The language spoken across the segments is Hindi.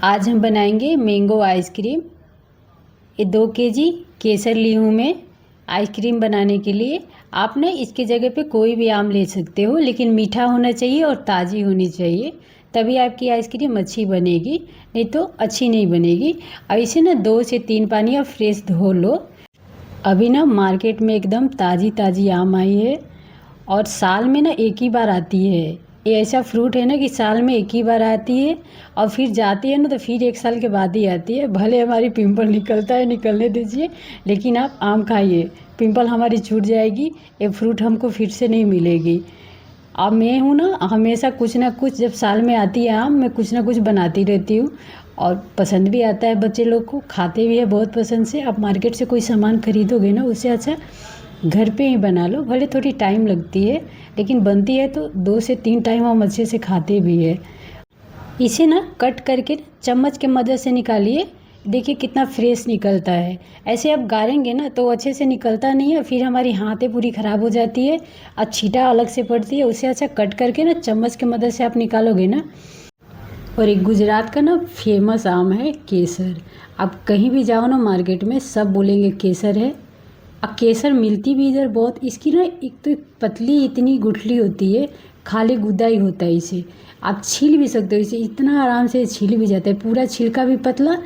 आज हम बनाएंगे मैंगो आइसक्रीम। ये 2 केजी केसर ली हूँ मैं आइसक्रीम बनाने के लिए। आप ना इसके जगह पे कोई भी आम ले सकते हो, लेकिन मीठा होना चाहिए और ताज़ी होनी चाहिए, तभी आपकी आइसक्रीम अच्छी बनेगी, नहीं तो अच्छी नहीं बनेगी। और इसे ना 2 से 3 पानी आप फ्रेश धो लो। अभी ना मार्केट में एकदम ताज़ी ताज़ी आम आई है और साल में ना एक ही बार आती है। ये ऐसा फ्रूट है ना कि साल में एक ही बार आती है और फिर जाती है ना तो फिर 1 साल के बाद ही आती है। भले हमारी पिंपल निकलता है, निकलने दीजिए, लेकिन आप आम खाइए, पिंपल हमारी छूट जाएगी, ये फ्रूट हमको फिर से नहीं मिलेगी। अब मैं हूँ ना हमेशा कुछ ना कुछ, जब साल में आती है आम, मैं कुछ ना कुछ बनाती रहती हूँ और पसंद भी आता है, बच्चे लोग को खाते भी है बहुत पसंद से। आप मार्केट से कोई सामान खरीदोगे ना, उससे अच्छा घर पे ही बना लो। भले थोड़ी टाइम लगती है, लेकिन बनती है तो 2 से 3 टाइम हम अच्छे से खाते भी है। इसे ना कट करके चम्मच के मदद से निकालिए, देखिए कितना फ्रेश निकलता है। ऐसे आप गारेंगे ना तो अच्छे से निकलता नहीं है, फिर हमारी हाथें पूरी ख़राब हो जाती है और छींटा अलग से पड़ती है। उससे अच्छा कट करके ना चम्मच की मदद से आप निकालोगे ना। और एक गुजरात का ना फेमस आम है केसर। आप कहीं भी जाओ ना मार्केट में, सब बोलेंगे केसर है। अब केसर मिलती भी इधर बहुत, इसकी ना एक तो पतली इतनी गुठली होती है, खाली गुदा ही होता है। इसे आप छील भी सकते हो, इसे इतना आराम से छील भी जाता है, पूरा छिलका भी पतला,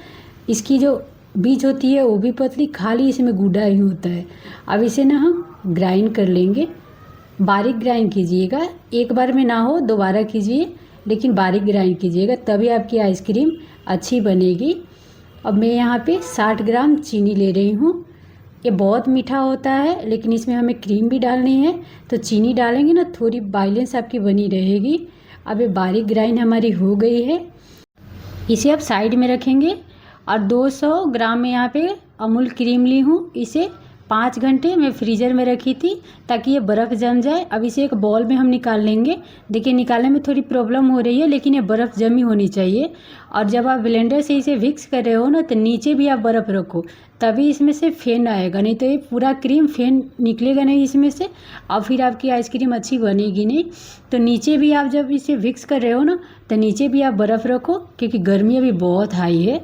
इसकी जो बीज होती है वो भी पतली, खाली इसमें गुदा ही होता है। अब इसे ना हम ग्राइंड कर लेंगे, बारीक ग्राइंड कीजिएगा, एक बार में ना हो दोबारा कीजिए, लेकिन बारीक ग्राइंड कीजिएगा, तभी आपकी आइसक्रीम अच्छी बनेगी। अब मैं यहाँ पे 60 ग्राम चीनी ले रही हूँ। ये बहुत मीठा होता है, लेकिन इसमें हमें क्रीम भी डालनी है, तो चीनी डालेंगे ना थोड़ी बैलेंस आपकी बनी रहेगी। अब ये बारीक ग्राइंड हमारी हो गई है, इसे अब साइड में रखेंगे। और 200 ग्राम में यहाँ पे अमूल क्रीम ली हूँ, इसे 5 घंटे मैं फ्रीज़र में रखी थी ताकि ये बर्फ़ जम जाए। अब इसे एक बॉल में हम निकाल लेंगे। देखिए निकालने में थोड़ी प्रॉब्लम हो रही है, लेकिन ये बर्फ़ जमी होनी चाहिए। और जब आप ब्लेंडर से इसे मिक्स कर रहे हो ना, तो नीचे भी आप बर्फ़ रखो, तभी इसमें से फेन आएगा, नहीं तो ये पूरा क्रीम फेन निकलेगा नहीं इसमें से, और फिर आपकी आइसक्रीम अच्छी बनेगी नहीं। तो नीचे भी आप जब इसे मिक्स कर रहे हो ना, तो नीचे भी आप बर्फ़ रखो, क्योंकि गर्मी अभी बहुत हाई है।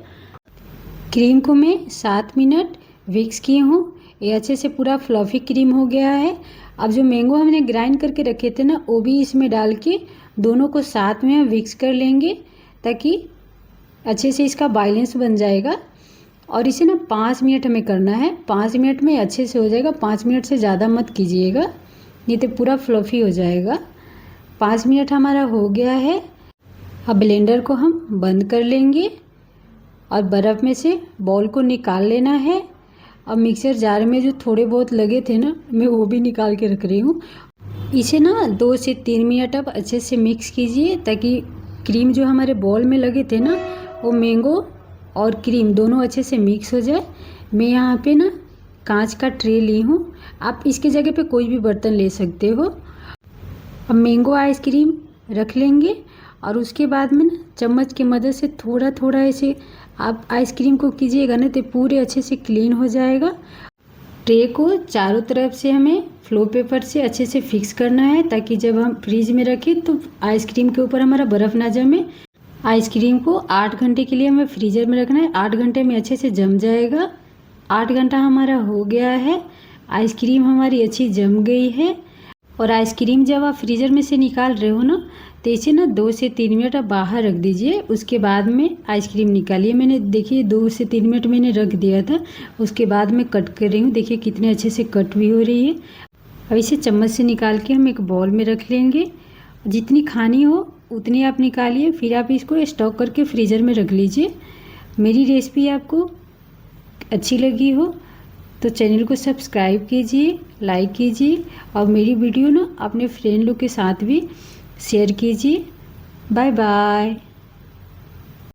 क्रीम को मैं 7 मिनट मिक्स किए हूँ, ये अच्छे से पूरा फ्लफ़ी क्रीम हो गया है। अब जो मैंगो हमने ग्राइंड करके रखे थे ना, वो भी इसमें डाल के दोनों को साथ में हम मिक्स कर लेंगे, ताकि अच्छे से इसका बैलेंस बन जाएगा। और इसे ना 5 मिनट हमें करना है, 5 मिनट में अच्छे से हो जाएगा। 5 मिनट से ज़्यादा मत कीजिएगा, नहीं तो पूरा फ्लफ़ी हो जाएगा। 5 मिनट हमारा हो गया है। अब ब्लेंडर को हम बंद कर लेंगे और बर्फ़ में से बॉल को निकाल लेना है। अब मिक्सर जार में जो थोड़े बहुत लगे थे ना, मैं वो भी निकाल के रख रही हूँ। इसे ना 2 से 3 मिनट अब अच्छे से मिक्स कीजिए, ताकि क्रीम जो हमारे बॉल में लगे थे ना, वो मैंगो और क्रीम दोनों अच्छे से मिक्स हो जाए। मैं यहाँ पे ना कांच का ट्रे ली हूँ, आप इसके जगह पे कोई भी बर्तन ले सकते हो। अब मैंगो आइसक्रीम रख लेंगे और उसके बाद में ना चम्मच की मदद से थोड़ा थोड़ा ऐसे आप आइसक्रीम को कीजिएगा ना, तो पूरे अच्छे से क्लीन हो जाएगा। ट्रे को चारों तरफ से हमें फ्लो पेपर से अच्छे से फिक्स करना है, ताकि जब हम फ्रीज में रखें तो आइसक्रीम के ऊपर हमारा बर्फ़ ना जमे। आइसक्रीम को 8 घंटे के लिए हमें फ्रीज़र में रखना है, 8 घंटे में अच्छे से जम जाएगा। 8 घंटा हमारा हो गया है, आइसक्रीम हमारी अच्छी जम गई है। और आइसक्रीम जब आप फ्रीज़र में से निकाल रहे हो ना, तो इसे ना 2 से 3 मिनट आप बाहर रख दीजिए, उसके बाद में आइसक्रीम निकालिए। मैंने देखिए 2 से 3 मिनट मैंने रख दिया था, उसके बाद मैं कट कर रही हूँ, देखिए कितने अच्छे से कट भी हो रही है। अब इसे चम्मच से निकाल के हम एक बॉल में रख लेंगे, जितनी खानी हो उतनी आप निकालिए, फिर आप इसको स्टॉक करके फ्रीज़र में रख लीजिए। मेरी रेसिपी आपको अच्छी लगी हो तो चैनल को सब्सक्राइब कीजिए, लाइक कीजिए, और मेरी वीडियो ना अपने फ्रेंड लोग के साथ भी शेयर कीजिए। Bye bye.